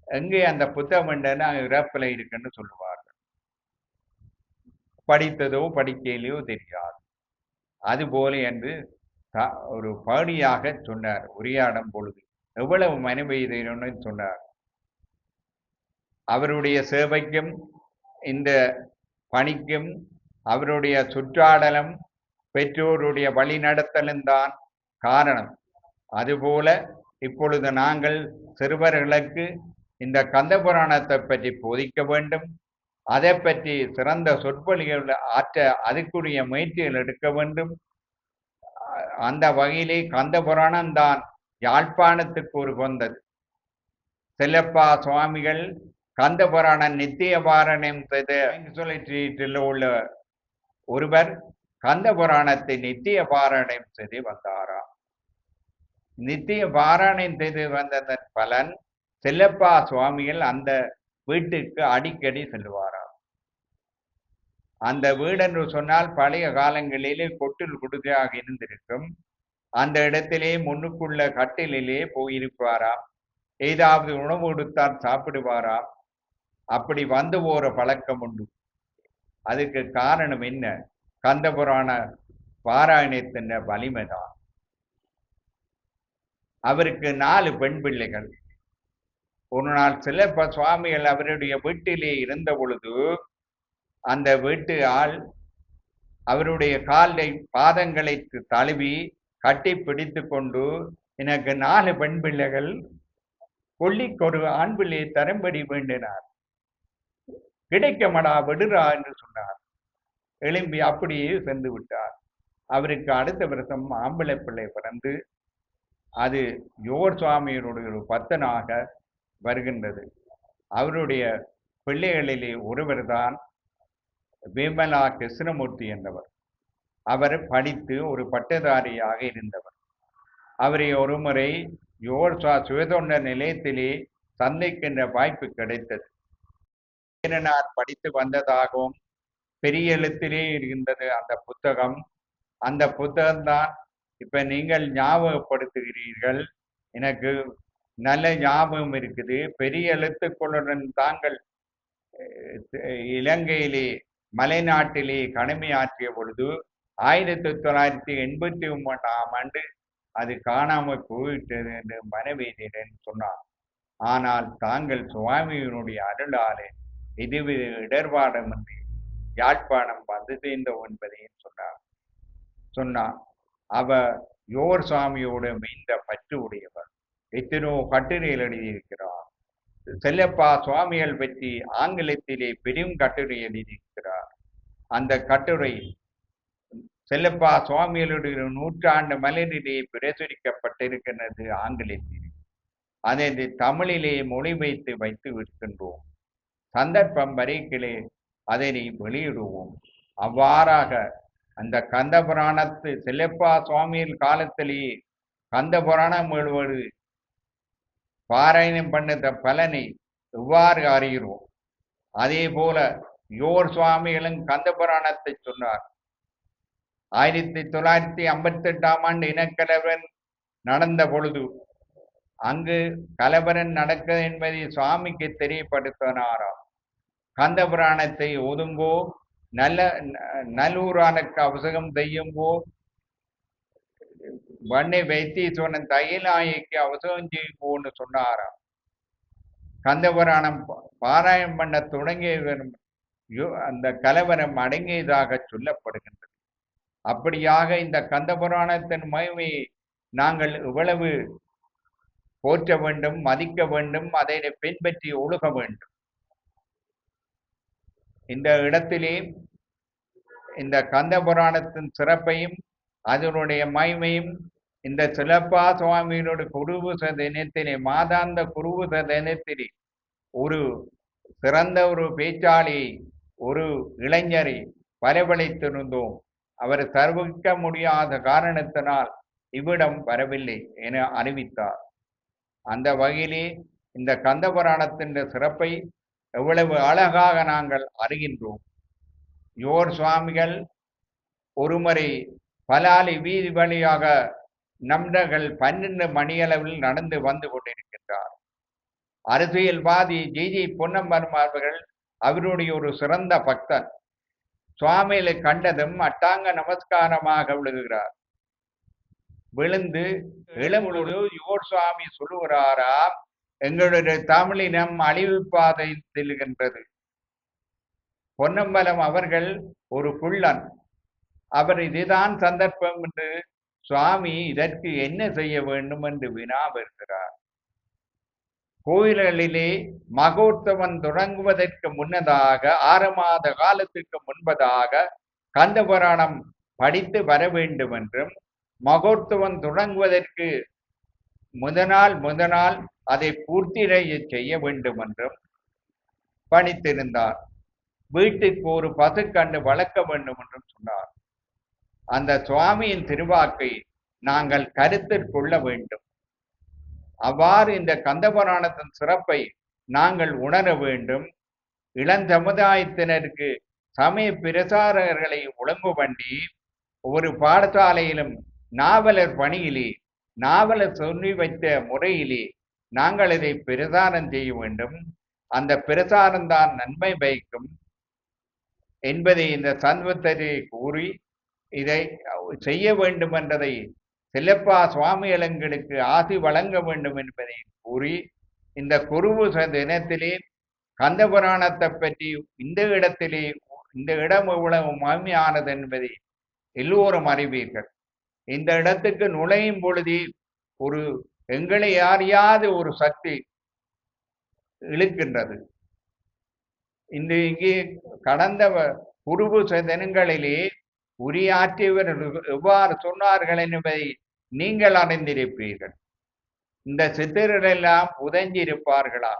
எங்கே அந்த புத்தகம் இறப்பில இருக்குன்னு சொல்லுவார்கள். படித்ததோ படிக்கையிலையோ தெரியாது. அதுபோல என்று ஒரு பாடியாக சொன்னார். உரையாடும் பொழுது எவ்வளவு மனைவியன்னு சொன்னார். அவருடைய சேவைக்கும் இந்த பணிக்கும் அவருடைய சுற்றாடலும் பெற்றோருடைய வழிநடத்தலும் தான் காரணம். அதுபோல இப்பொழுது நாங்கள் சிறுவர்களுக்கு இந்த கந்தபுராணத்தை பற்றி போதிக்க வேண்டும். அதை பற்றி சிறந்த சொற்பொழிகள் ஆற்ற அதுக்குரிய முயற்சிகள் எடுக்க வேண்டும். அந்த வகையிலே கந்தபுராணம் தான் யாழ்ப்பாணத்துக்கு ஒரு வந்தது. செல்லப்பா சுவாமிகள் கந்தபுராணம் நித்திய பாராயணம் செய்த உள்ள ஒருவர் கந்தபுராணத்தை நித்திய பாராயணம் செய்து வந்தாராம். நித்திய பாராயணம் செய்து வந்ததன் பலன் செல்லப்பா சுவாமிகள் அந்த வீட்டுக்கு அடிக்கடி செல்வாராம். அந்த வீடு என்று சொன்னால் பழைய காலங்களிலே கொட்டில் குடுகையாக இருந்திருக்கும். அந்த இடத்திலே முன்னுக்குள்ள கட்டிலே போயிருப்பாராம். ஏதாவது உணவு கொடுத்தால் சாப்பிடுவாராம். அப்படி வந்து போற பழக்கம் உண்டு. அதுக்கு காரணம் என்ன? கந்தபுராண பாராயணத்தின் வலிமைதான். அவருக்கு 4 பெண் பிள்ளைகள். ஒரு நாள் செல்லப்ப சுவாமிகள் அவருடைய வீட்டிலே இருந்த பொழுது அந்த வீட்டு ஆள் அவருடைய பாதங்களை தழுவி கட்டி பிடித்து கொண்டு, எனக்கு 4 பெண் பிள்ளைகள், கொல்லிக்கொரு ஆண் பிள்ளையை தரும்படி வேண்டினார். கிடைக்கமடா விடுறா என்று சொன்னார். எழும்பி அப்படியே சென்று விட்டார். அவருக்கு அடுத்த வருஷம் ஆம்பளை பிள்ளை பிறந்து அது யோர் சுவாமியினுடைய ஒரு பத்தனாக வருகின்றது. அவருடைய பிள்ளைகளிலே ஒருவர் தான் விமலா கிருஷ்ணமூர்த்தி என்பவர். அவர் படித்து ஒரு பட்டதாரியாக இருந்தவர். அவரை ஒருமுறை யோர் சுயதொண்ட நிலையத்திலே சந்திக்கின்ற வாய்ப்பு கிடைத்தது. பேரனார் படித்து வந்ததாகவும் பெரிய எழுத்திலே இருந்தது அந்த புத்தகம். அந்த புத்தகம்தான் இப்ப நீங்கள் ஞாபகப்படுத்துகிறீர்கள். எனக்கு நல்ல ஞாபகம் இருக்குது. பெரிய எழுத்துக்களுடன் தாங்கள் இலங்கையிலே மலைநாட்டிலே கடமையாற்றிய பொழுது 1989ஆம் ஆண்டு அது காணாமல் போயிட்டது என்று மனைவேதியன் சொன்னார். ஆனால் தாங்கள் சுவாமியினுடைய அருளாலே இது இடர்பாடம் என்று யாழ்ப்பாணம் வந்து சேர்ந்தோம் என்பதையும் சொன்னார். அவர் யோர் சுவாமியோட மெய்ந்த பற்று உடையவர். எத்தனோ கட்டுரைகள் எழுதியிருக்கிறார். செல்லப்பா சுவாமிகள் பற்றி ஆங்கிலத்திலே பெரும் கட்டுரை எழுதியிருக்கிறார். அந்த கட்டுரை செல்லப்பா சுவாமிகளுடைய 100 மலரிலே பிரசுரிக்கப்பட்டிருக்கிறது ஆங்கிலத்தில். அதை தமிழிலே மொழிபெயர்த்து வைத்து இருக்கின்றோம். சந்தர்ப்பம் வரைக்கிலே அதனை வெளியிடுவோம். அவ்வாறாக அந்த கந்த புராணத்து செல்லப்பா சுவாமியின் காலத்திலேயே கந்த புராணம் எழுவது பாராயணம் பண்ணத பலனை எவ்வாறு அறிகிறோம். அதே போல யோர் சுவாமிகளும் கந்த புராணத்தை சொன்னார். 1958 இனக்கலவரன் நடந்த பொழுது அங்கு கலவரன் நடக்க என்பதை சுவாமிக்கு தெரியப்படுத்தினாராம். கந்த புராணத்தை ஒதுங்கோ, நல்லூரானுக்கு அவசகம் செய்யுங்கோ, வண்ணை வைத்தீஸ்வரன் தையலாய்க்கு அவசகம் செய்யுங்கோன்னு சொன்னாராம். கந்த புராணம் பாராயணம் பண்ண தொடங்கிய அந்த கலவரம் அடங்கியதாக சொல்லப்படுகின்றது. அப்படியாக இந்த கந்த புராணத்தின் மகிமையை நாங்கள் இவ்வளவு போற்ற வேண்டும், மதிக்க வேண்டும், அதை பின்பற்றி ஒழுக வேண்டும். இந்த இடத்திலே இந்த கந்த புராணத்தின் சிறப்பையும் அதனுடைய மகிமையும் இந்த செல்லப்பா சுவாமியினுடைய குருபூச தினத்திலே, மாதாந்த குருபூச தினத்திலே ஒரு சிறந்த ஒரு பேச்சாளியை, ஒரு இளைஞரை வரவழைத்திருந்தோம். அவர் தவிர்க்க முடியாத காரணத்தினால் இவ்விடம் வரவில்லை என அறிவித்தார். அந்த வகையிலே இந்த கந்த புராணத்தின் சிறப்பை எவ்வளவு அழகாக நாங்கள் அறிகின்றோம். யோர் சுவாமிகள் ஒருமுறை பலாலி வீதி வழியாக நண்பர்கள் 12 மணியளவில் நடந்து வந்து கொண்டிருக்கின்றார். அரசியல்வாதி ஜி பொன்னம்பலம் அவர்கள் அவருடைய ஒரு சிறந்த பக்தர். சுவாமிகளை கண்டதும் அட்டாங்க நமஸ்காரமாக விழுகிறார். விழுந்து எழும்பொழுது யோர் சுவாமி சொல்லுகிறாரா, எங்களுடைய தமிழினம் அழிவு பாதை செல்கின்றது. பொன்னம்பலம் அவர்கள் ஒரு புள்ளன். அவர் இதுதான் சந்தர்ப்பம் என்று சுவாமி இதற்கு என்ன செய்ய வேண்டும் என்று வினா வருகிறார். கோயில்களிலே மகோத்சவம் தொடங்குவதற்கு முன்னதாக 6 மாத காலத்துக்கு முன்பதாக கந்த புராணம் படித்து வர வேண்டும் என்றும், மகோத்சவம் தொடங்குவதற்கு முதநாள் அதை பூர்த்தி செய்ய வேண்டும் என்றும் பணித்திருந்தார். வீட்டுக்கு ஒரு பசுக்கண்டு வளர்க்க வேண்டும் என்றும் சொன்னார். அந்த சுவாமியின் திருவாக்கை நாங்கள் கருத்தில் கொள்ள வேண்டும். அவ்வாறு இந்த கந்த புராணத்தின் சிறப்பை நாங்கள் உணர வேண்டும். இளஞ்சமுதாயத்தினருக்கு சமய பிரசாரகர்களை ஒழுங்கு பண்ணி ஒரு பாடசாலையிலும் நாவலர் பணியிலே, நாவலர் சொல்லி வைத்த முறையிலே நாங்கள் இதை பிரசாரம் செய்ய வேண்டும். அந்த பிரசாரம்தான் நன்மை பயக்கும் என்பதை இந்த சந்தர்ப்பத்தை கூறி இதை செய்ய வேண்டும் என்றதை செல்லப்பா சுவாமிகளுக்கு ஆசி வழங்க வேண்டும் என்பதை கூறி, இந்த குருபூச தினத்திலே கந்த புராணத்தை பற்றி இந்த இடத்திலே இந்த இடம் எவ்வளவு மகிமையானது என்பதை எல்லோரும் அறிவீர்கள். இந்த இடத்துக்கு நுழையும் பொழுதே ஒரு எங்களை அறியாத ஒரு சக்தி இழுக்கின்றது. இங்கே கடந்த குருபூச தினங்களிலே உரையாற்றியவர்கள் எவ்வாறு சொன்னார்கள் என்பதை நீங்கள் அறிந்திருப்பீர்கள். இந்த சித்தர்களெல்லாம் உதஞ்சிருப்பார்களா?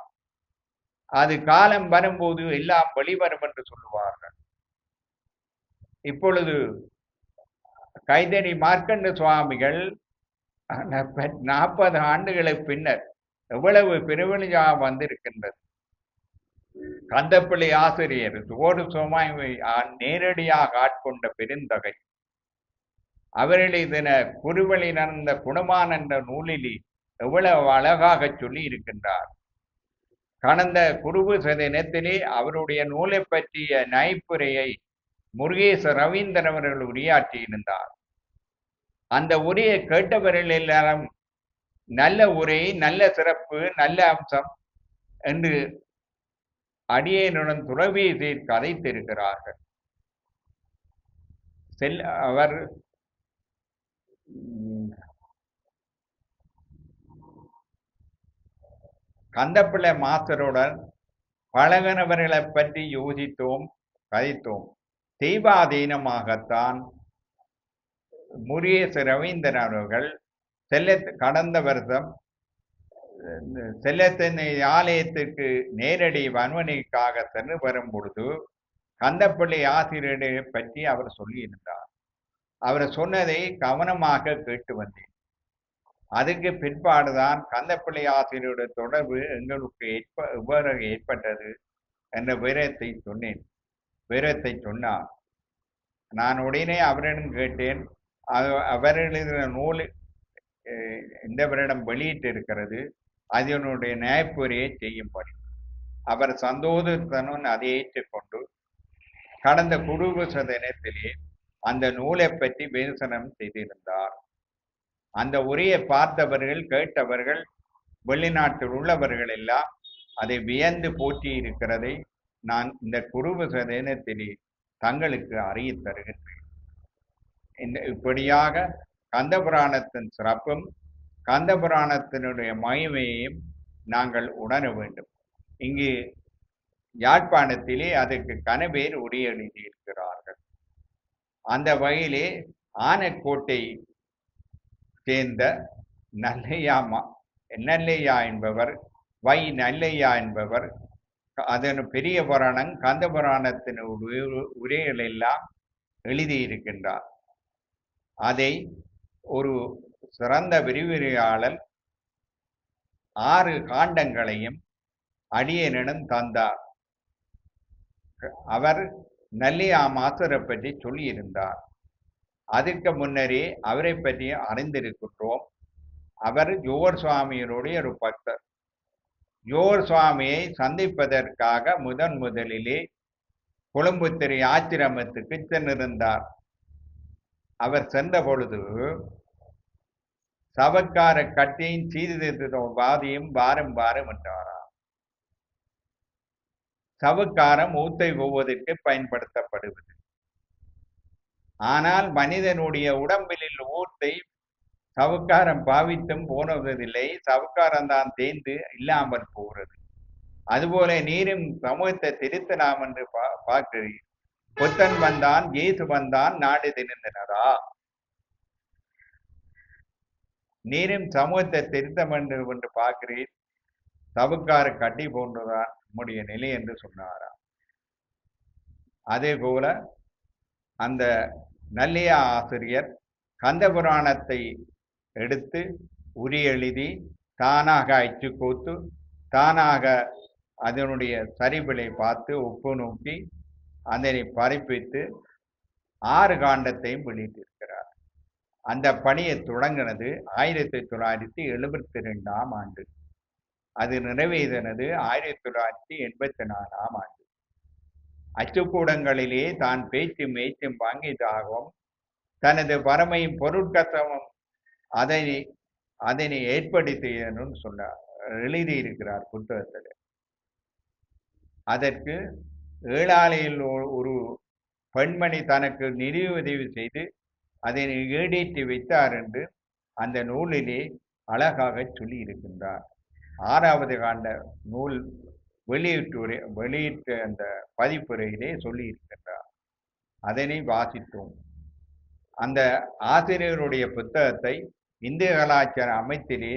அது காலம் வரும்போது எல்லாம் வெளிவரும் என்று சொல்லுவார்கள். இப்பொழுது கைதடி மார்க்கண்ட சுவாமிகள் 40 ஆண்டுகளுக்கு பின்னர் எவ்வளவு பெருவழியாக வந்திருக்கின்றது. கந்தப்பிள்ளை ஆசிரியர் தோடு சுவாமி நேரடியாக ஆட்கொண்ட பெருந்தகை. அவர்களை இதன குருவழி நடந்த குணமான் என்ற நூலில் எவ்வளவு அழகாக சொல்லி இருக்கின்றார். கடந்த குருபூச தினத்திலே அவருடைய நூலை பற்றிய நைப்புரையை முருகேச ரவீந்திரன் அவர்கள் உரையாற்றியிருந்தார். அந்த உரையை கேட்டவர்கள் எல்லாரும் நல்ல உரை, நல்ல சிறப்பு, நல்ல அம்சம் என்று அடியேனுடன் துறவியத்தில் கதைத்திருக்கிறார்கள். அவர் கந்தப்பிள்ளை மாஸ்டருடன் பழகினவர்களை பற்றி யோசித்தோம், கதைத்தோம். தெய்வாதீனமாகத்தான் முருகேச ரவீந்திரன் அவர்கள் கடந்த வருஷம் செல்லத்தின் ஆலயத்துக்கு நேரடி வன்மனைக்காக சென்று வரும் பொழுது கந்தப்பிள்ளை ஆசிரியரை பற்றி அவர் சொல்லியிருந்தார். அவர் சொன்னதை கவனமாக கேட்டு வந்தேன். அதுக்கு பிற்பாடுதான் கந்தப்பிள்ளை ஆசிரியருடைய தொடர்பு எங்களுக்கு எவ்வாறு ஏற்பட்டது என்ற விவரத்தை சொன்னேன். விவரத்தை சொன்னார். நான் உடனே அவரிடம் கேட்டேன், அவர் எழுதின நூல் இந்த வருடம் வெளியிட்டு இருக்கிறது, அதனுடைய நியாயப்புரையை செய்யும்படி. அவர் சந்தோஷத்துடன் அதை ஏற்றுக்கொண்டு கடந்த குருபூச தினத்திலே அந்த நூலை பற்றி விமர்சனம் செய்திருந்தார். அந்த உரையை பார்த்தவர்கள், கேட்டவர்கள், வெளிநாட்டில் உள்ளவர்கள் எல்லாம் அதை வியந்து போற்றி இருக்கிறதை நான் இந்த குருபூச தினத்திலே தங்களுக்கு அறிய தருகின்றேன். இப்படியாக கந்தபுராணத்தின் சிறப்பும் கந்தபுராணத்தினுடைய மகிமையையும் நாங்கள் உணர வேண்டும். இங்கு யாழ்ப்பாணத்திலே அதற்கு கனவேர் உரை எழுதியிருக்கிறார்கள். அந்த வகையிலே ஆனைக்கோட்டை சேர்ந்த நல்லையா என்பவர், நல்லையா என்பவர் அதன் பெரிய புராணம் கந்த புராணத்தின் உரைகள் எல்லாம் எழுதியிருக்கின்றார். அதை ஒரு சிறந்த விரிவுரையாளர் 6 காண்டங்களையும் அடியேனிடம் தந்தார். அவர் நல்லையா மாஸ்டரை பற்றி சொல்லியிருந்தார். அதற்கு முன்னரே அவரை பற்றி அறிந்திருக்கின்றோம். அவர் ஜோகர் சுவாமியினுடைய ஒரு பக்தர். ஜோகர் சுவாமியை சந்திப்பதற்காக முதலிலே கொழும்புத்திரை ஆச்சிரமத்துக்கு சென்றிருந்தார். அவர் சென்ற பொழுது சவக்கார கட்டியும் சீர்திருத்த வாதியும் வாரம் என்றாராம். சவுக்காரம் ஊத்தை போவதற்கு பயன்படுத்தப்படுவது. ஆனால் மனிதனுடைய உடம்பில் ஊத்தை சவுக்காரம் பாவித்தும் போனதில்லை, சவுக்காரம் தான் தேய்ந்து இல்லாமல் போகிறது. அதுபோல நீரும் சமூகத்தை திருத்தலாம் என்று பார்க்கிறீர். புத்தன் வந்தான், இயேசு வந்தான், நாடு திருந்தினரா? நீரும் சமூகத்தை திருத்த வேண்டும் என்று பார்க்கிறீர், சவுக்கார கட்டி போன்றதான் நம்முடைய நிலை என்று சொன்னாரா? அதே போல அந்த நல்லையா ஆசிரியர் கந்த புராணத்தை எடுத்து உரி எழுதி தானாக அச்சு கோத்து தானாக அதனுடைய சரிவிலை பார்த்து ஒப்பு நோக்கி அதனை பறிப்பித்து 6 காண்டத்தையும் வெளியிட்டிருக்கிறார். அந்த பணியை தொடங்கினது 1972ஆம் ஆண்டு. அது நிறைவேறினது 1984ஆம் ஆண்டு. அச்சுக்கூடங்களிலே தான் பேச்சும் மேய்ச்சும் வாங்கியதாகவும் தனது வறுமையும் பொருட்கத்தமும் அதனை ஏற்படுத்தியன்னு சொன்னார், எழுதியிருக்கிறார் புத்தகத்தில். அதற்கு ஏழாலையில் ஒரு பெண்மணி தனக்கு நிதியுதவி செய்து அதனை ஈடேற்றி வைத்தார் என்று அந்த நூலிலே அழகாக சொல்லி இருக்கின்றார். 6வது காண்ட நூல் வெளியிட்ட அந்த பதிப்புரையிலே சொல்லி இருக்கின்றார். அதனை வாசித்தோம். அந்த ஆசிரியருடைய புத்தகத்தை இந்திய கலாச்சார அமைப்பிலே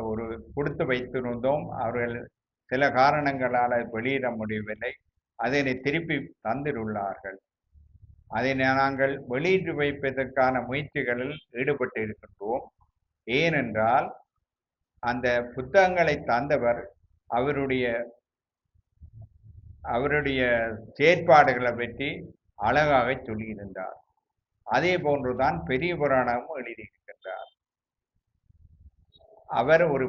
ஒரு கொடுத்து வைத்திருந்தோம். அவர்கள் சில காரணங்களால் வெளியிட முடியவில்லை. அதனை திருப்பி தந்துள்ளார்கள். அதனை நாங்கள் வெளியிட்டு வைப்பதற்கான முயற்சிகளில் ஈடுபட்டு இருக்கின்றோம். ஏனென்றால் அந்த புத்தகங்களை தந்தவர் அவருடைய செயற்பாடுகளை பற்றி அழகாக சொல்லியிருந்தார். அதே போன்றுதான் பெரிய புராணமும் எழுதியிருக்கின்றார். அவர் ஒரு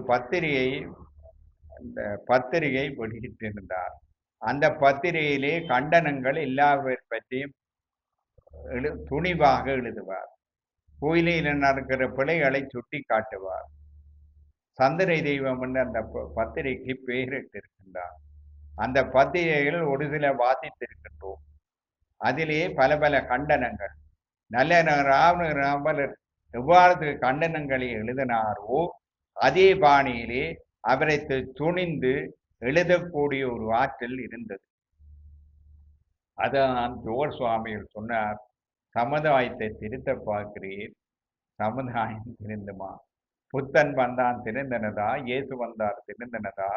பத்திரிகை வெளியிட்டிருந்தார். அந்த பத்திரிகையிலே கண்டனங்கள் எல்லாவற்றை பற்றியும் துணிவாக எழுதுவார். கோயிலில் நடக்கிற பிழைகளை சுட்டி காட்டுவார். சந்திரை தெய்வம் என்று அந்த பத்திரிகை பெயரிட்டிருக்கின்றார். அந்த பத்திரிகைகள் ஒரு சில வாசித்திருக்கின்றோம். அதிலே பல பல கண்டனங்கள் நல்ல எவ்வாறு கண்டனங்களை எழுதினாரோ அதே பாணியிலே அவரை துணிந்து எழுதக்கூடிய ஒரு ஆற்றல் இருந்தது. அதான் ஜோர் சுவாமிகள் சொன்னார், சமுதாயத்தை திருத்த பார்க்கிறேன், சமுதாயம் திருந்துமா? புத்தன் வந்தான் திருந்தனதா, இயேசு வந்தார் திருந்தனதா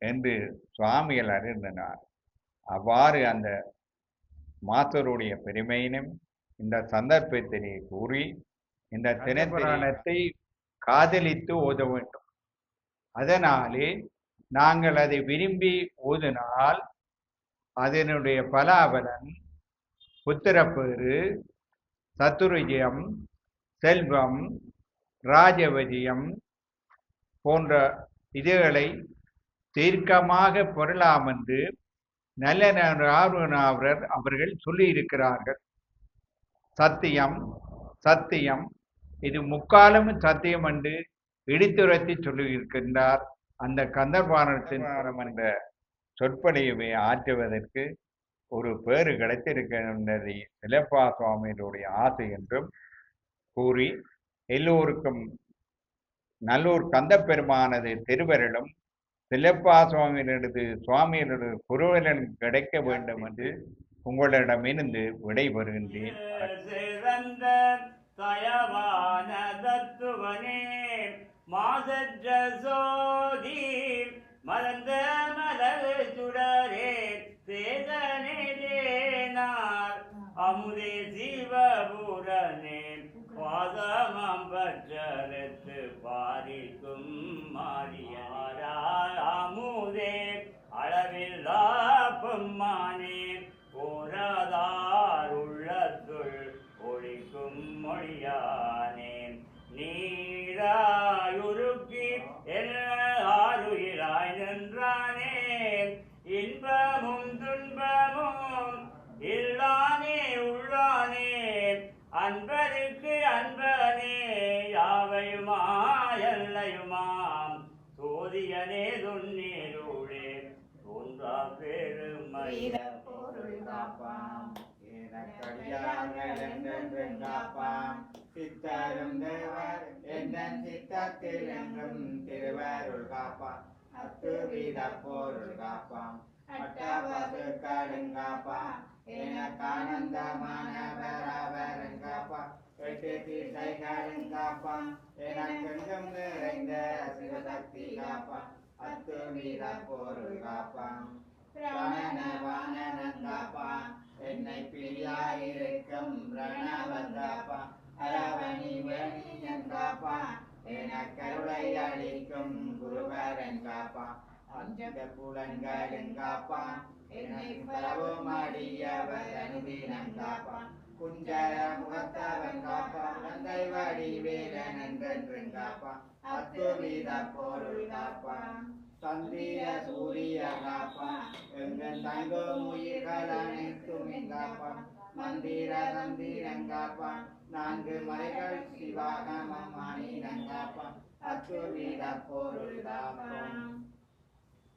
என்று சுவாமிகள் அறிந்தனார். அவ்வாறு அந்த மாஸ்டருடைய பெருமையினும் இந்த சந்தர்ப்பத்திலே கூறி இந்த தினப்புராணத்தை காதலித்து ஓத வேண்டும். அதனாலே நாங்கள் அதை விரும்பி ஓதினால் அதனுடைய பலாபலன் புத்திரப்பேறு, சத்துருஜயம், செல்வம், ராஜவஜயம் போன்ற இதுகளை தீர்க்கமாக பெறலாம் என்று நல்ல ஆர்வனாளர் அவர்கள் சொல்லியிருக்கிறார்கள். சத்தியம் சத்தியம், இது முக்காலமும் சத்தியம் என்று இடித்துரைத்து சொல்லியிருக்கின்றார். அந்த கந்தர்பாரணத்தின் என்ற சொற்பொழிவை ஆற்றுவதற்கு ஒரு பேறு கிடைத்திருக்கின்றது சிலப்பா சுவாமியினுடைய ஆசை என்றும் கூறி, எல்லோருக்கும் நல்லூர் கந்த பெருமானது திருவருளும் சிலப்பா சுவாமியினது குருவரன் கிடைக்க வேண்டும் என்று உங்களிடமிருந்து விடைபெறுகின்றேன். தயவான தத்துவனே மாசற்ற சோதி மலர்ந்த மலர் சுடரே சேதனே தேனார் அமுதே சிவபுரனே பாதமம் பற்றறுத்து பாரிக்கும் மாறியாரா அமுதே அளவில்லா பொம்மானே போரதார் உள்ளத்துள் ஒழிக்கும் மொழியானே நீராயுருக்கி ஆறுயிராய் நின்றானே இன்பமும் துன்பமும் இல்லானே உள்ளானே அன்பருக்கு அன்பனே யாவையுமா எல்லையுமாம் சோதியனே துன்னீருளே தோன்றா பெருமை பொருள் காப்பாம் எனக்கடியார்கள் என்றென்றும் காப்பாம் சித்தரும் தேவர் என்ன சித்தத்தில் என்றும் திருவருள் காப்பாம் அத்துவித பொருள் காப்பாம் அட்டவசுக்களும் காப்பாம் எனக்கானந்தமானவர் அவரும் காப்பாம் எட்டு திசைகளும் காப்பாம் எனக்கெங்கும் நிறைந்த சிவசக்தி காப்பாம் அத்துவித பொருள் காப்பாம் பிராணவானனம் காப்பாம் என்னை பிரியாயிருக்கும் பிரணவன் காப்பாம் அரவணி வேணியன் காப்பாம் எனக்கருளை அளிக்கும் குருவரன் காப்பாம் அஞ்ச புலன்களும் காப்பாம் என்னை பரவும் அடியவர் அனுதினம் காப்பாம் குஞ்சர முகத்தவன் காப்பாம் தந்தை வடிவேலன் என்றென்றும் காப்பாம் அத்துவித பொருள் காப்பாம் சந்திர சூரிய காப்பாம் எங்கள் தங்கும் உயிர்கள் அனைத்தும் காப்பாம் மந்திர தந்திரன் காப்பாம் நான்கு மலைகள் சிவாகமம் அணிதன் காப்பாம் அத்துவித பொருள் காப்பாம்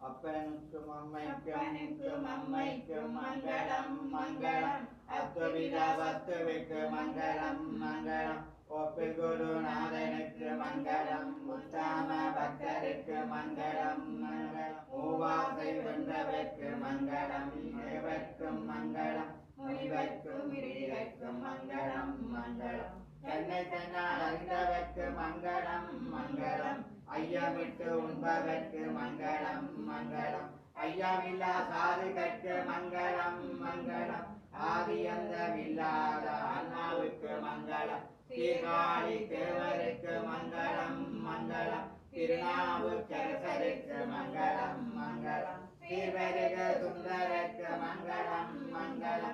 அப்பனுக்கும் அம்மைக்கும் அம்மைக்கும் மங்களம் மங்களம் அத்துவித வஸ்துவுக்கு மங்களம் மங்களம் ஒப்பு குருநாதனுக்கு மங்களம் உத்தாம பக்தருக்கு மங்களம் மங்களம் மூவாசை வென்றவர்க்கு மங்களம் தேவர்க்கும் மங்களம் முனிவர்க்கும் விரிவர்க்கும் மங்களம் மங்களம் தன்னை தன்னால் அறிந்தவர்க்கு மங்களம் மங்களம் ஐயமிட்டு உண்பவர்க்கு மங்களம் மங்களம் ஐயமில்லா சாதுகற்கு மங்களம் மங்களம் ஆதி அந்தமில்லாத ஆன்மாவுக்கு மங்களம் தீர்காழி தேவருக்கு மங்களம் மங்களம் திருநாவுக்கரசருக்கு மங்களம் மங்களம் தீர்வருக சுந்தரருக்கு மங்களம் மங்களம்